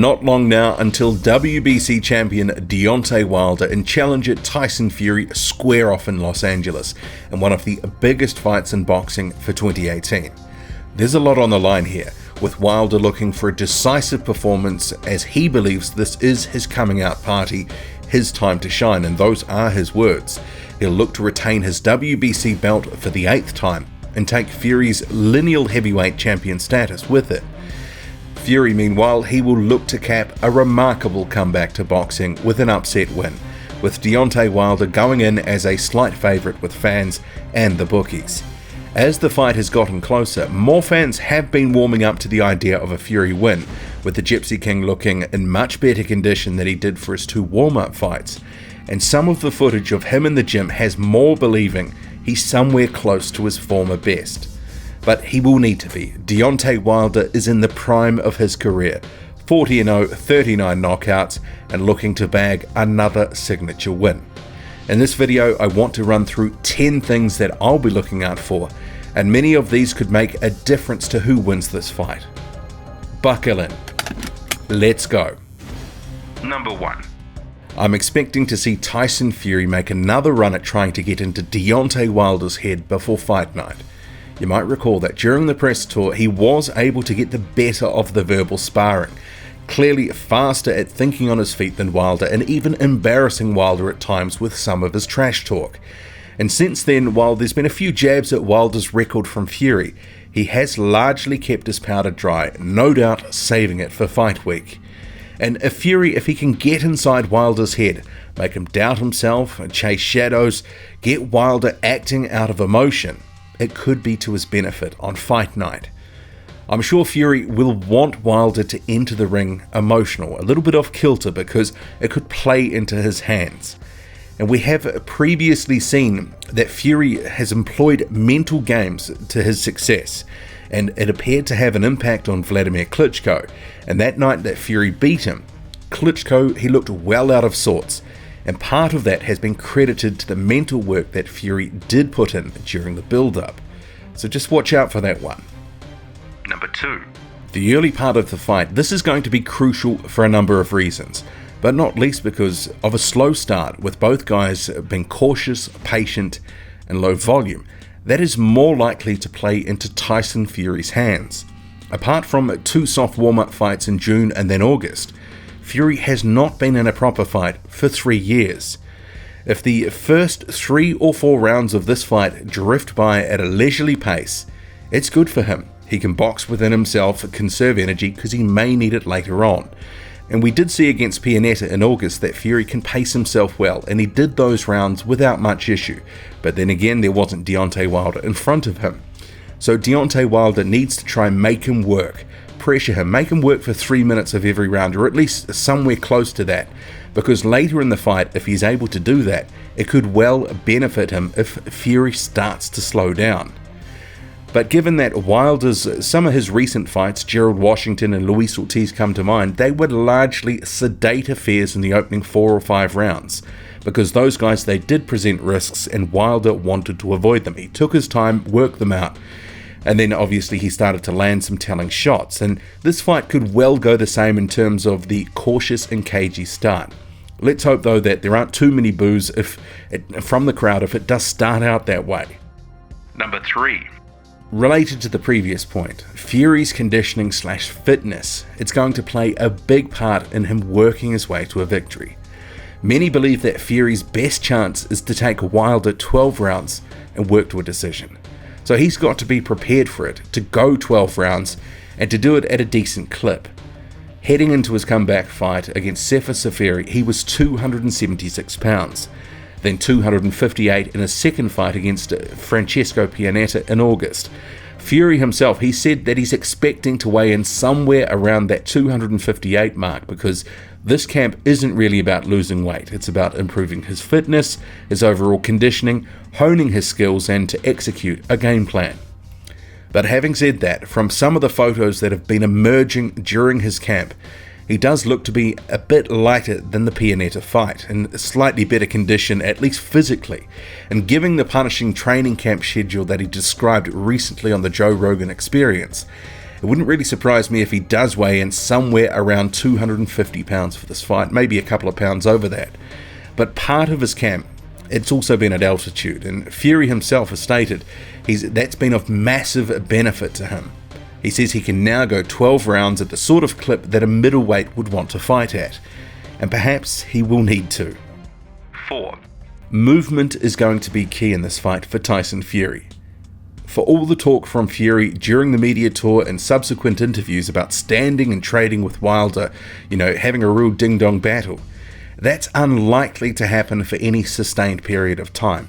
not long now until WBC champion Deontay Wilder and challenger Tyson Fury square off in Los Angeles in one of the biggest fights in boxing for 2018. There's a lot on the line here, with Wilder looking for a decisive performance as he believes this is his coming out party, his time to shine, and those are his words. He'll look to retain his WBC belt for the 8th time and take Fury's lineal heavyweight champion status with it. Fury, meanwhile, he will look to cap a remarkable comeback to boxing with an upset win, with Deontay Wilder going in as a slight favourite with fans and the bookies. As the fight has gotten closer, more fans have been warming up to the idea of a Fury win, with the Gypsy King looking in much better condition than he did for his 2 warm-up fights, and some of the footage of him in the gym has more believing he's somewhere close to his former best. But he will need to be. Deontay Wilder is in the prime of his career, 40-0, 39 knockouts, and looking to bag another signature win. In this video, I want to run through 10 things that I'll be looking out for, and many of these could make a difference to who wins this fight. Buckle in. Let's go. Number 1. I'm expecting to see Tyson Fury make another run at trying to get into Deontay Wilder's head before fight night. You might recall that during the press tour, he was able to get the better of the verbal sparring, clearly faster at thinking on his feet than Wilder, and even embarrassing Wilder at times with some of his trash talk. And since then, while there's been a few jabs at Wilder's record from Fury, he has largely kept his powder dry, no doubt saving it for fight week. And if Fury, if he can get inside Wilder's head, make him doubt himself and chase shadows, get Wilder acting out of emotion, it could be to his benefit on fight night. I'm sure Fury will want Wilder to enter the ring emotional, a little bit off kilter, because it could play into his hands. And we have previously seen that Fury has employed mental games to his success, and it appeared to have an impact on Vladimir Klitschko. And that night that Fury beat him, Klitschko, he looked well out of sorts, and part of that has been credited to the mental work that Fury did put in during the build-up. So just watch out for that one. Number 2. The early part of the fight, this is going to be crucial for a number of reasons, but not least because of a slow start, with both guys being cautious, patient, and low volume. That is more likely to play into Tyson Fury's hands. Apart from 2 soft warm-up fights in June and then August, Fury has not been in a proper fight for 3 years. If the first 3 or 4 rounds of this fight drift by at a leisurely pace, it's good for him. He can box within himself, conserve energy, because he may need it later on. And we did see against Pianeta in August that Fury can pace himself well, and he did those rounds without much issue. But then again, there wasn't Deontay Wilder in front of him. So Deontay Wilder needs to try and make him work, pressure him, make him work for 3 minutes of every round, or at least somewhere close to that. Because later in the fight, if he's able to do that, it could well benefit him if Fury starts to slow down. But given that some of his recent fights, Gerald Washington and Luis Ortiz come to mind, they were largely sedate affairs in the opening 4 or 5 rounds. Because those guys, they did present risks, and Wilder wanted to avoid them. He took his time, worked them out, and then obviously he started to land some telling shots. And this fight could well go the same in terms of the cautious and cagey start. Let's hope though that there aren't too many boos from the crowd if it does start out that way. Number 3. Related to the previous point, Fury's conditioning / fitness, it's going to play a big part in him working his way to a victory. Many believe that Fury's best chance is to take Wilder 12 rounds and work to a decision. So he's got to be prepared for it, to go 12 rounds, and to do it at a decent clip. Heading into his comeback fight against Sefer Seferi, he was 276 pounds. Then 258 in his second fight against Francesco Pianeta in August. Fury himself, he said that he's expecting to weigh in somewhere around that 258 mark, because this camp isn't really about losing weight. It's about improving his fitness, his overall conditioning, honing his skills, and to execute a game plan. But having said that, from some of the photos that have been emerging during his camp, he does look to be a bit lighter than the Pianeta fight, in slightly better condition, at least physically. And given the punishing training camp schedule that he described recently on the Joe Rogan Experience, It wouldn't really surprise me if he does weigh in somewhere around 250 pounds for this fight, maybe a couple of pounds over that. But part of his camp, it's also been at altitude, and Fury himself has stated that's been of massive benefit to him. He says he can now go 12 rounds at the sort of clip that a middleweight would want to fight at, and perhaps he will need to. 4. Movement is going to be key in this fight for Tyson Fury. For all the talk from Fury during the media tour and subsequent interviews about standing and trading with Wilder, having a real ding-dong battle, that's unlikely to happen for any sustained period of time.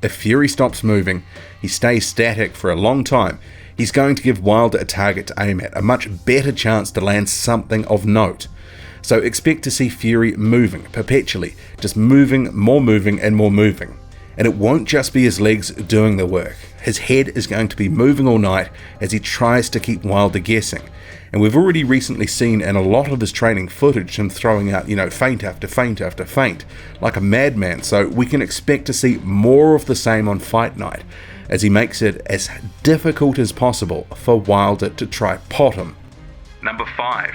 If Fury stops moving, he stays static for a long time, he's going to give Wilder a target to aim at, a much better chance to land something of note. So expect to see Fury moving, perpetually, just moving, and more moving. And it won't just be his legs doing the work. His head is going to be moving all night as he tries to keep Wilder guessing. And we've already recently seen in a lot of his training footage him throwing out, feint after feint after feint, like a madman. So we can expect to see more of the same on fight night, as he makes it as difficult as possible for Wilder to try pot him. Number 5.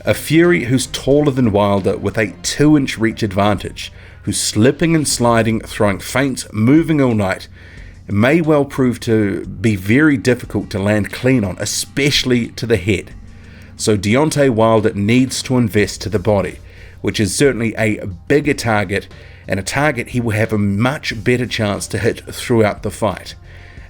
A Fury who's taller than Wilder with a 2-inch reach advantage, who's slipping and sliding, throwing feints, moving all night, may well prove to be very difficult to land clean on, especially to the head. So Deontay Wilder needs to invest to the body, which is certainly a bigger target, and a target he will have a much better chance to hit throughout the fight.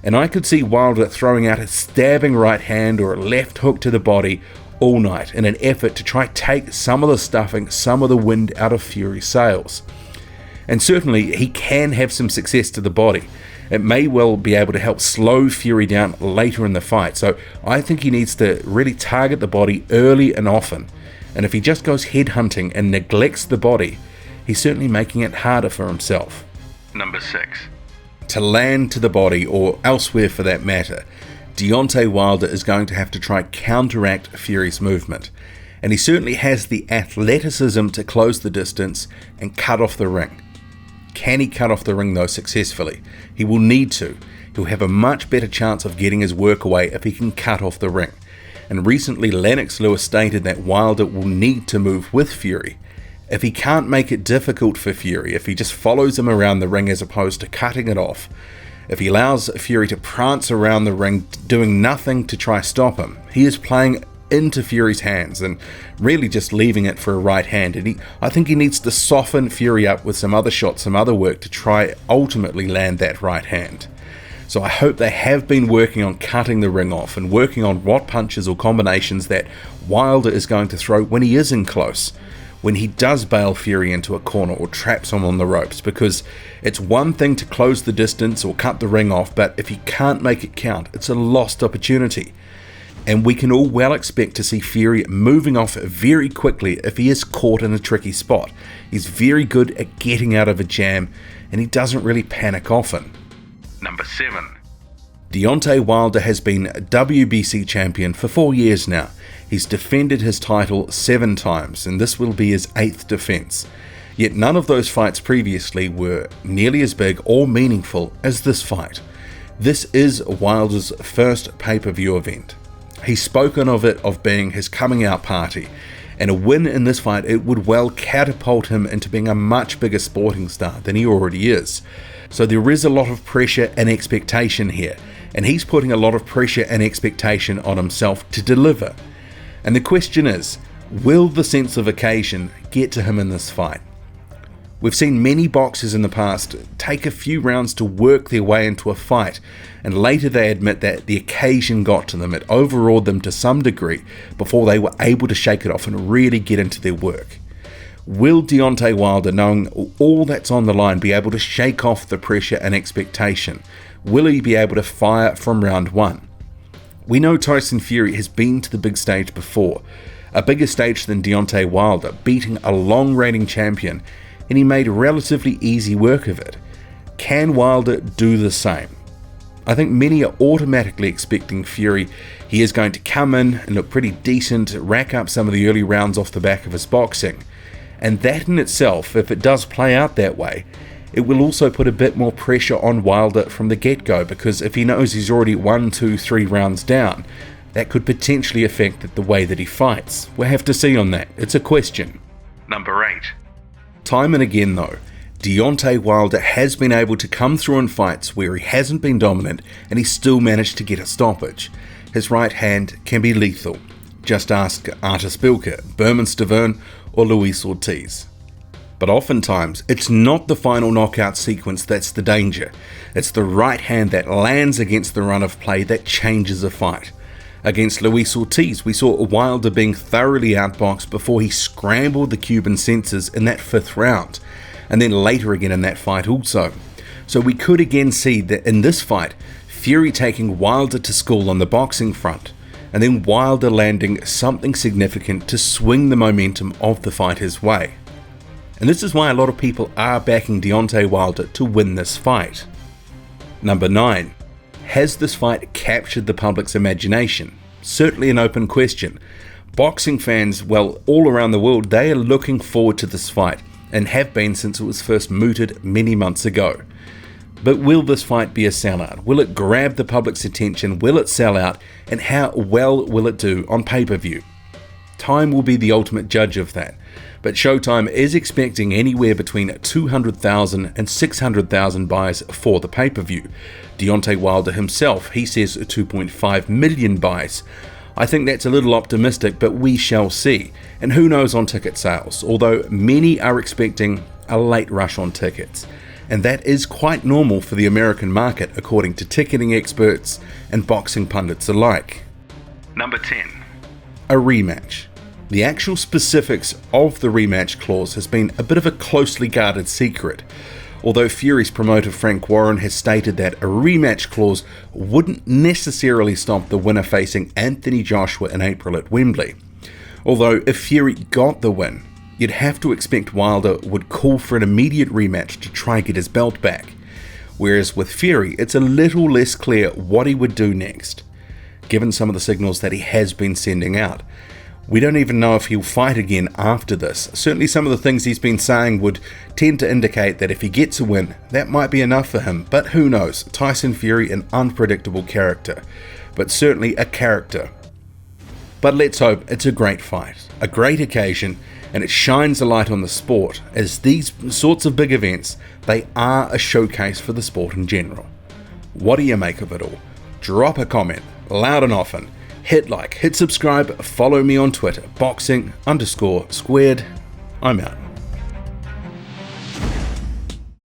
And I could see Wilder throwing out a stabbing right hand or a left hook to the body all night in an effort to try take some of the stuffing, some of the wind out of Fury's sails. And certainly he can have some success to the body. It may well be able to help slow Fury down later in the fight. So I think he needs to really target the body early and often. And if he just goes head hunting and neglects the body, he's certainly making it harder for himself. Number 6. To land to the body, or elsewhere for that matter, Deontay Wilder is going to have to try counteract Fury's movement. And he certainly has the athleticism to close the distance and cut off the ring. Can he cut off the ring though successfully? He will need to. He'll have a much better chance of getting his work away if he can cut off the ring. And recently Lennox Lewis stated that Wilder will need to move with Fury. If he can't make it difficult for Fury, if he just follows him around the ring as opposed to cutting it off, if he allows Fury to prance around the ring doing nothing to try stop him, he is playing into Fury's hands and really just leaving it for a right hand. And I think he needs to soften Fury up with some other shots, some other work to try ultimately land that right hand. So I hope they have been working on cutting the ring off and working on what punches or combinations that Wilder is going to throw when he is in close, when he does bail Fury into a corner or traps him on the ropes, because it's one thing to close the distance or cut the ring off, but if you can't make it count, it's a lost opportunity. And we can all well expect to see Fury moving off very quickly if he is caught in a tricky spot. He's very good at getting out of a jam, and he doesn't really panic often. Number 7. Deontay Wilder has been WBC champion for 4 years now. He's defended his title 7 times, and this will be his 8th defense. Yet none of those fights previously were nearly as big or meaningful as this fight. This is Wilder's first pay-per-view event. He's spoken of it of being his coming out party, and a win in this fight, it would well catapult him into being a much bigger sporting star than he already is. So there is a lot of pressure and expectation here, and he's putting a lot of pressure and expectation on himself to deliver. And the question is, will the sense of occasion get to him in this fight? We've seen many boxers in the past take a few rounds to work their way into a fight, and later they admit that the occasion got to them, it overawed them to some degree before they were able to shake it off and really get into their work. Will Deontay Wilder, knowing all that's on the line, be able to shake off the pressure and expectation? Will he be able to fire from round 1? We know Tyson Fury has been to the big stage before, a bigger stage than Deontay Wilder, beating a long-reigning champion, and he made relatively easy work of it. Can Wilder do the same? I think many are automatically expecting Fury. He is going to come in and look pretty decent, rack up some of the early rounds off the back of his boxing. And that in itself, if it does play out that way, it will also put a bit more pressure on Wilder from the get-go, because if he knows he's already 1, 2, 3 rounds down, that could potentially affect the way that he fights. We'll have to see on that. It's a question. Number 8. Time and again though, Deontay Wilder has been able to come through in fights where he hasn't been dominant and he's still managed to get a stoppage. His right hand can be lethal. Just ask Artis Bilker, Berman Stavern or Luis Ortiz. But oftentimes, it's not the final knockout sequence that's the danger. It's the right hand that lands against the run of play that changes a fight. Against Luis Ortiz, we saw Wilder being thoroughly outboxed before he scrambled the Cuban censors in that 5th round, and then later again in that fight also. So we could again see that in this fight, Fury taking Wilder to school on the boxing front, and then Wilder landing something significant to swing the momentum of the fight his way. And this is why a lot of people are backing Deontay Wilder to win this fight. Number 9. Has this fight captured the public's imagination? Certainly an open question. Boxing fans, well, all around the world, they are looking forward to this fight, and have been since it was first mooted many months ago. But will this fight be a sellout? Will it grab the public's attention? Will it sell out? And how well will it do on pay-per-view? Time will be the ultimate judge of that. But Showtime is expecting anywhere between 200,000 and 600,000 buys for the pay-per-view. Deontay Wilder himself, he says 2.5 million buys. I think that's a little optimistic, but we shall see. And who knows on ticket sales, although many are expecting a late rush on tickets. And that is quite normal for the American market, according to ticketing experts and boxing pundits alike. Number 10. A rematch. The actual specifics of the rematch clause has been a bit of a closely guarded secret, although Fury's promoter Frank Warren has stated that a rematch clause wouldn't necessarily stop the winner facing Anthony Joshua in April at Wembley. Although if Fury got the win, you'd have to expect Wilder would call for an immediate rematch to try get his belt back, whereas with Fury it's a little less clear what he would do next, given some of the signals that he has been sending out. We don't even know if he'll fight again after this. Certainly some of the things he's been saying would tend to indicate that if he gets a win, that might be enough for him. But who knows? Tyson Fury, an unpredictable character, but certainly a character. But let's hope it's a great fight, a great occasion, and it shines a light on the sport, as these sorts of big events, they are a showcase for the sport in general. What do you make of it all? Drop a comment, loud and often. Hit like, hit subscribe, follow me on Twitter, boxing_squared. I'm out.